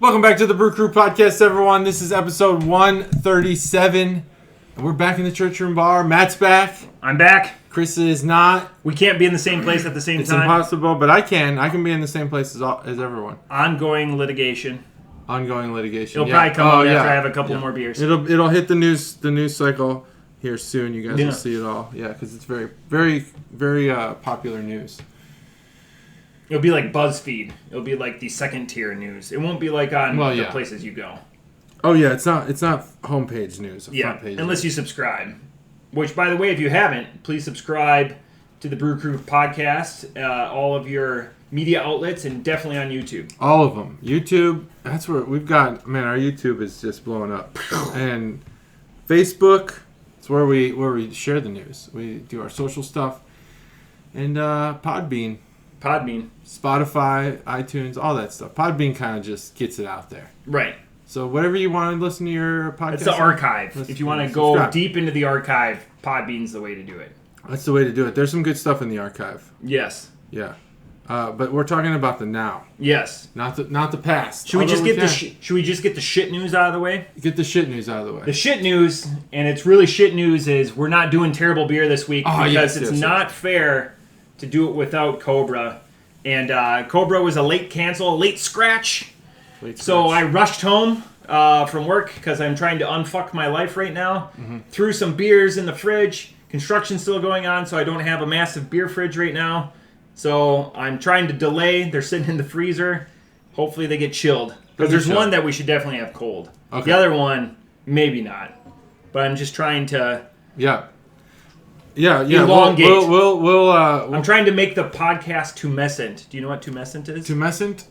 Welcome back to the Brew Crew Podcast, everyone. This is episode 137. And we're back in the church room bar. Matt's back. I'm back. Chris is not. We can't be in the same place at the same time. It's impossible, but I can. I can be in the same place as everyone. Ongoing litigation. It'll probably come up after I have a couple more beers. It'll hit the news cycle here soon. You guys will see it all. Yeah, because it's very, very, very popular news. It'll be like BuzzFeed. It'll be like the second tier news. It won't be like on the places you go. Oh yeah, it's not homepage news. Front page unless you subscribe. Which, by the way, if you haven't, please subscribe to the Brew Crew Podcast. All of your media outlets and definitely on YouTube. All of them. YouTube. That's where we've got. Man, our YouTube is just blowing up. And Facebook. It's where we share the news. We do our social stuff. And Podbean. Spotify, iTunes, all that stuff. Podbean kind of just gets it out there. Right. So whatever you want to listen to your podcast. It's the archive. If you want to go deep into the archive, Podbean's the way to do it. That's the way to do it. There's some good stuff in the archive. Yes. Yeah. But we're talking about the now. Yes. Not the past. Should we just get the shit news out of the way? Get the shit news out of the way. The shit news, and it's really shit news, is we're not doing Terrible Beer this week because it's not fair to do it without Cobra. And Cobra was a late cancel, a late scratch. So I rushed home from work because I'm trying to unfuck my life right now. Mm-hmm. Threw some beers in the fridge. Construction's still going on, so I don't have a massive beer fridge right now. So I'm trying to delay. They're sitting in the freezer. Hopefully they get chilled. Because there's one that we should definitely have cold. Okay. The other one, maybe not. But I'm just trying to... Yeah. Elongate. We'll I'm trying to make the podcast tumescent. Do you know what tumescent is? Tumescent?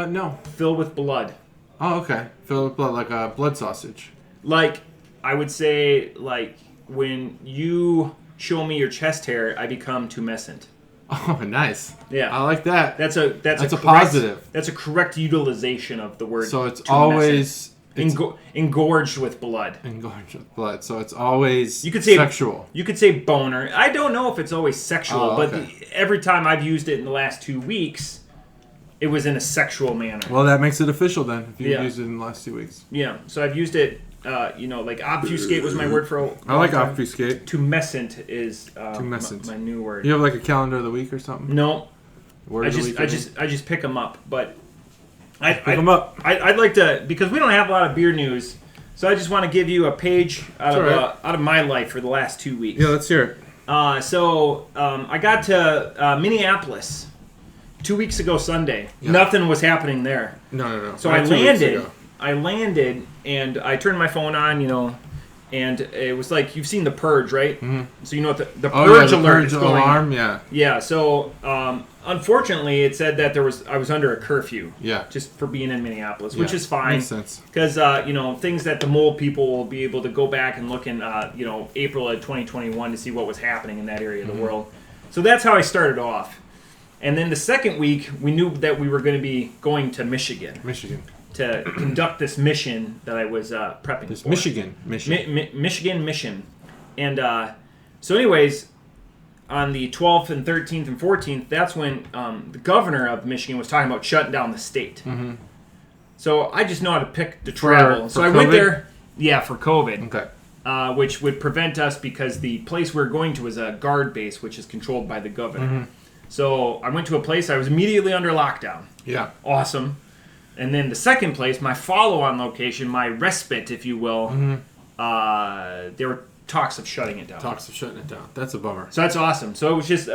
No. Filled with blood. Oh, okay. Filled with blood, like a blood sausage. Like, I would say, like, when you show me your chest hair, I become tumescent. Oh, nice. Yeah. I like that. That's a correct, positive. That's a correct utilization of the word. So it's always... engorged with blood. Engorged with blood. So it's always sexual. You could say boner. I don't know if it's always sexual, but every time I've used it in the last 2 weeks, it was in a sexual manner. Well, that makes it official then, if you've used it in the last 2 weeks. Yeah. So I've used it, like obfuscate was my word for a long I like time. obfuscate. Tumescent is my new word. You have like a calendar of the week or something? No. I just pick them up, but... Pick them up. I'd like to, because we don't have a lot of beer news, so I just want to give you a page out of my life for the last 2 weeks. Yeah, let's hear it. I got to Minneapolis 2 weeks ago Sunday. Yeah. Nothing was happening there. No. So I landed, and I turned my phone on, and it was like, you've seen The Purge, right? Mm-hmm. So you know what the Purge alert is going alarm, yeah. Yeah, so unfortunately it said that I was under a curfew. Yeah. Just for being in Minneapolis, which is fine. Makes sense. Because, things that the mole people will be able to go back and look in, April of 2021 to see what was happening in that area of the world. So that's how I started off. And then the second week, we knew that we were going to be going to Michigan. To conduct this mission that I was prepping for. Michigan mission. And so anyways, on the 12th and 13th and 14th, that's when the governor of Michigan was talking about shutting down the state. Mm-hmm. So I just know how to pick to travel. So I went there, for COVID. Okay. Which would prevent us because the place we're going to is a guard base, which is controlled by the governor. Mm-hmm. So I went to a place, I was immediately under lockdown. Yeah. Awesome. And then the second place, my follow-on location, my respite, if you will, there were talks of shutting it down. That's a bummer. So that's awesome. So it was just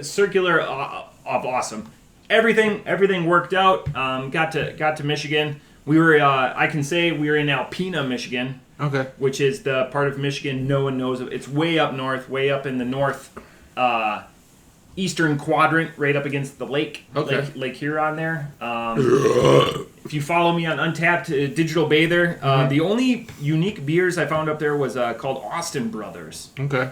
circular of awesome. Everything worked out. Got to Michigan. We were, I can say, we were in Alpena, Michigan. Okay. Which is the part of Michigan no one knows of. It's way up north, way up in the north. Eastern quadrant, right up against the lake, Lake Huron there. If you follow me on Untapped Digital Bather, the only unique beers I found up there was called Austin Brothers. Okay.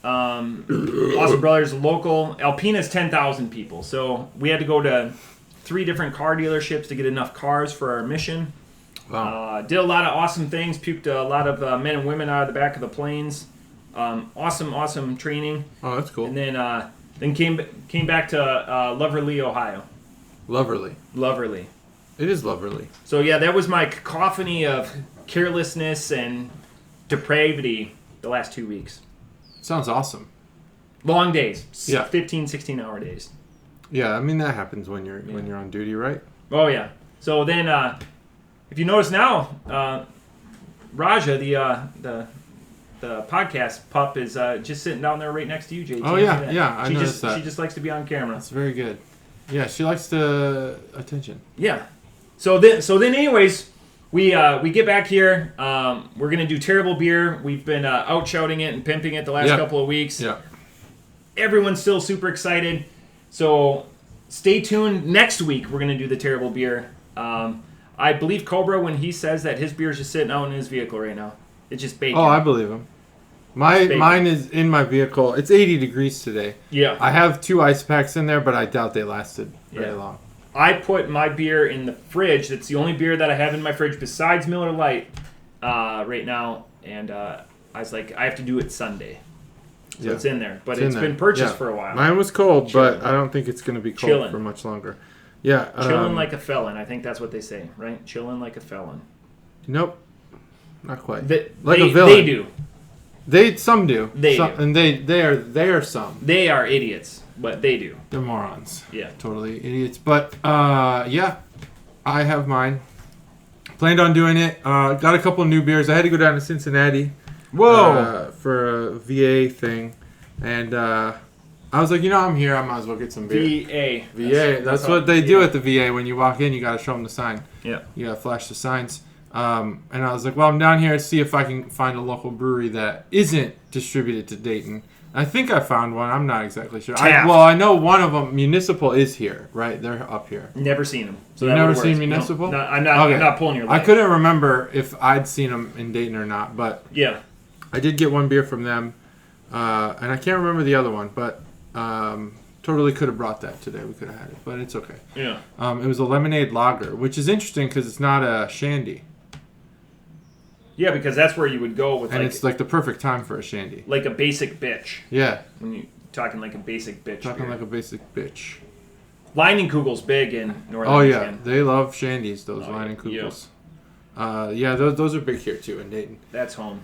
Austin Brothers, local. Alpena's 10,000 people, so we had to go to 3 different car dealerships to get enough cars for our mission. Wow. Did a lot of awesome things, puked a lot of men and women out of the back of the planes. Awesome training. Oh, that's cool. And then came back to Loverly, Ohio. Loverly. It is loverly. So yeah, that was my cacophony of carelessness and depravity the last 2 weeks. Sounds awesome. Long days. Yeah. 15, 16-hour days. Yeah, I mean that happens when you're on duty, right? Oh yeah. So then, if you notice now, Raja, the podcast pup, is just sitting down there right next to you, JT. Oh yeah, I noticed that. She just likes to be on camera. That's very good. Yeah, she likes the attention. Yeah. So then, anyways, we get back here. We're gonna do terrible beer. We've been out shouting it and pimping it the last couple of weeks. Yeah. Everyone's still super excited. So stay tuned. Next week we're gonna do the terrible beer. I believe Cobra when he says that his beer is just sitting out in his vehicle right now. It's just bacon. Oh, I believe him. Mine is in my vehicle. It's 80 degrees today. Yeah. I have 2 ice packs in there, but I doubt they lasted very long. I put my beer in the fridge. That's the only beer that I have in my fridge besides Miller Lite right now. And I was like, I have to do it Sunday. So it's in there. But it's been purchased for a while. Mine was cold, but I don't think it's going to be cold for much longer. Yeah. Chilling like a felon. I think that's what they say, right? Chilling like a felon. Nope. Not quite. A villain. Some do. They do. And they are some. They are idiots, but they do. They're morons. Yeah. Totally idiots. But, yeah. I have mine. Planned on doing it. Got a couple new beers. I had to go down to Cincinnati. Whoa! For a VA thing. And I was like, I'm here. I might as well get some beer. VA. That's what they do at the VA. When you walk in, you got to show them the sign. Yeah. You got to flash the signs. And I was like, well, I'm down here to see if I can find a local brewery that isn't distributed to Dayton. I think I found one. I'm not exactly sure. I know one of them, Municipal, is here, right? They're up here. Never seen them. So you've never seen Municipal? No, I'm not pulling your leg. I couldn't remember if I'd seen them in Dayton or not, but yeah, I did get one beer from them, and I can't remember the other one, but totally could have brought that today. We could have had it, but it's okay. Yeah. It was a lemonade lager, which is interesting because it's not a shandy. Yeah, because that's where you would go with, and it's like the perfect time for a shandy. Like a basic bitch. Yeah. When you're talking like a basic bitch. Talking like a basic bitch. Leinenkugel's big in Northern Michigan. Yeah, they love shandies, those Leinenkugels. Yeah, those are big here too in Dayton. That's home.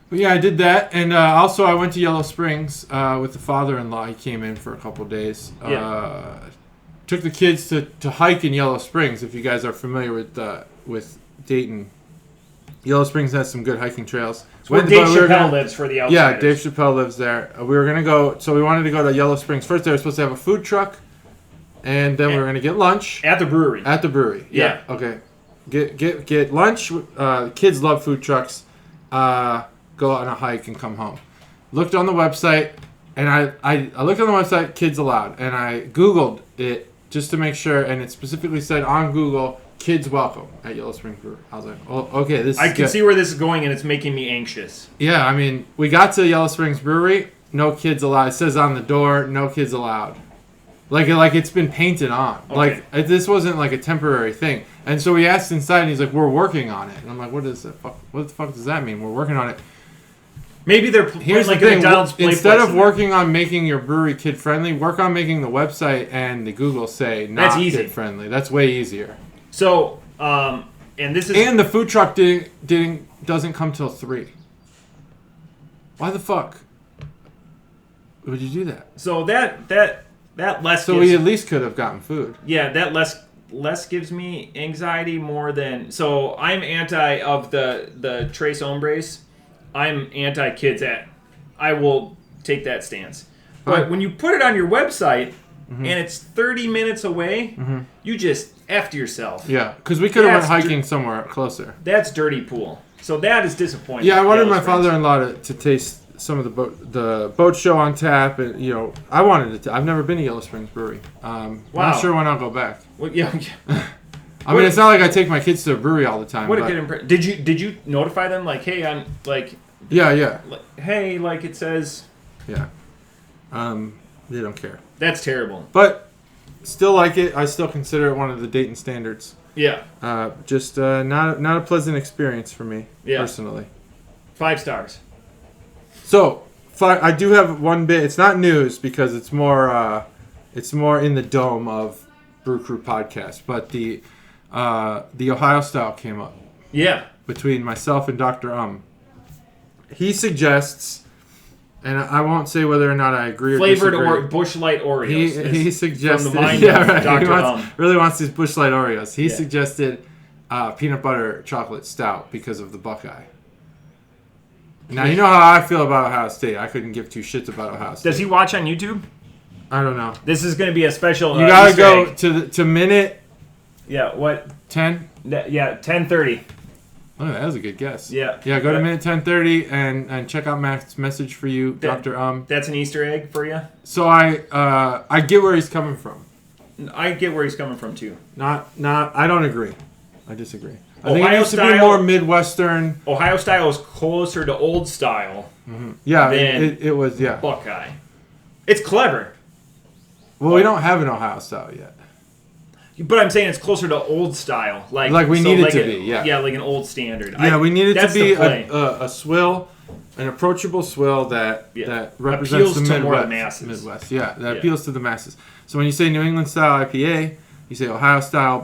But yeah, I did that, and also I went to Yellow Springs with the father-in-law. He came in for a couple days. Took the kids to hike in Yellow Springs. If you guys are familiar with Dayton, Yellow Springs has some good hiking trails. It's where Dave Chappelle lives for the outsiders. Yeah, Dave Chappelle lives there. We were going to go, so we wanted to go to Yellow Springs. First, they were supposed to have a food truck, and then we were going to get lunch. At the brewery. At the brewery, yeah. Okay. Get lunch. Kids love food trucks. Go on a hike and come home. Looked on the website, and I looked on the website, kids allowed, and I Googled it just to make sure, and it specifically said on Google, kids welcome at Yellow Springs Brewery. I was like, oh, okay, this is I can see where this is going, and it's making me anxious. Yeah, I mean, we got to Yellow Springs Brewery, no kids allowed. It says on the door, no kids allowed. Like it's been painted on. Okay. Like, this wasn't like a temporary thing. And so we asked inside, and he's like, we're working on it. And I'm like, what the fuck does that mean? We're working on it. Maybe they're Here's like the thing. McDonald's Instead of working on making your brewery kid-friendly, work on making the website and the Google say not kid-friendly. That's way easier. So, and this is... And the food truck doesn't come till 3. Why the fuck would you do that? So that less. So we at least could have gotten food. Yeah, that less gives me anxiety more than. So I'm anti of the Tres Hombres. I'm anti kids at. I will take that stance. But when you put it on your website and it's 30 minutes away, you just effed yourself. Yeah, because we could have went hiking somewhere closer. That's dirty pool. So that is disappointing. Yeah, I wanted my father-in-law to taste some of the boat show on tap, and I wanted to. I've never been to Yellow Springs Brewery. I'm not sure when I'll go back. Well, yeah. I mean, it's not like I take my kids to a brewery all the time. What a good impression. Did you notify them like, hey, I'm like. Yeah. Hey, like it says. Yeah. They don't care. That's terrible. But still like it. I still consider it one of the Dayton standards. Yeah. Just not a pleasant experience for me personally. 5 stars. So I do have one bit. It's not news because it's more in the dome of Brew Crew podcast. But the Ohio Style came up. Yeah. Between myself and Dr. He suggests, and I won't say whether or not I agree or flavored disagree. Bush Light Oreos. He suggested, from the mind of Dr. He really wants these Bush Light Oreos. He Yeah. suggested peanut butter chocolate stout because of the Buckeye. Now, you know how I feel about Ohio State. I couldn't give two shits about Ohio State. Does he watch on YouTube? I don't know. This is going to be a special. You gotta Easter go egg. to minute. Yeah. What? 10. Yeah. 10:30. Oh, that was a good guess. Yeah. Yeah. Go to minute 10:30 and check out Matt's message for you, Dr. That's an Easter egg for you. So I get where he's coming from. I get where he's coming from too. Not. I don't agree. I disagree. I think it Ohio needs to be style- more Midwestern. Ohio Style is closer to Old Style Yeah, than it was. Yeah. Buckeye. It's clever, Well, we don't have an Ohio Style yet. but I'm saying it's closer to Old Style. Like we need it to be, yeah. Yeah, like an old standard. Yeah, we need it to that's be the play. a swill, an approachable swill that represents Appeals the to Midwest. more of the masses. Yeah, that appeals to the masses. So when you say New England Style IPA, you say Ohio Style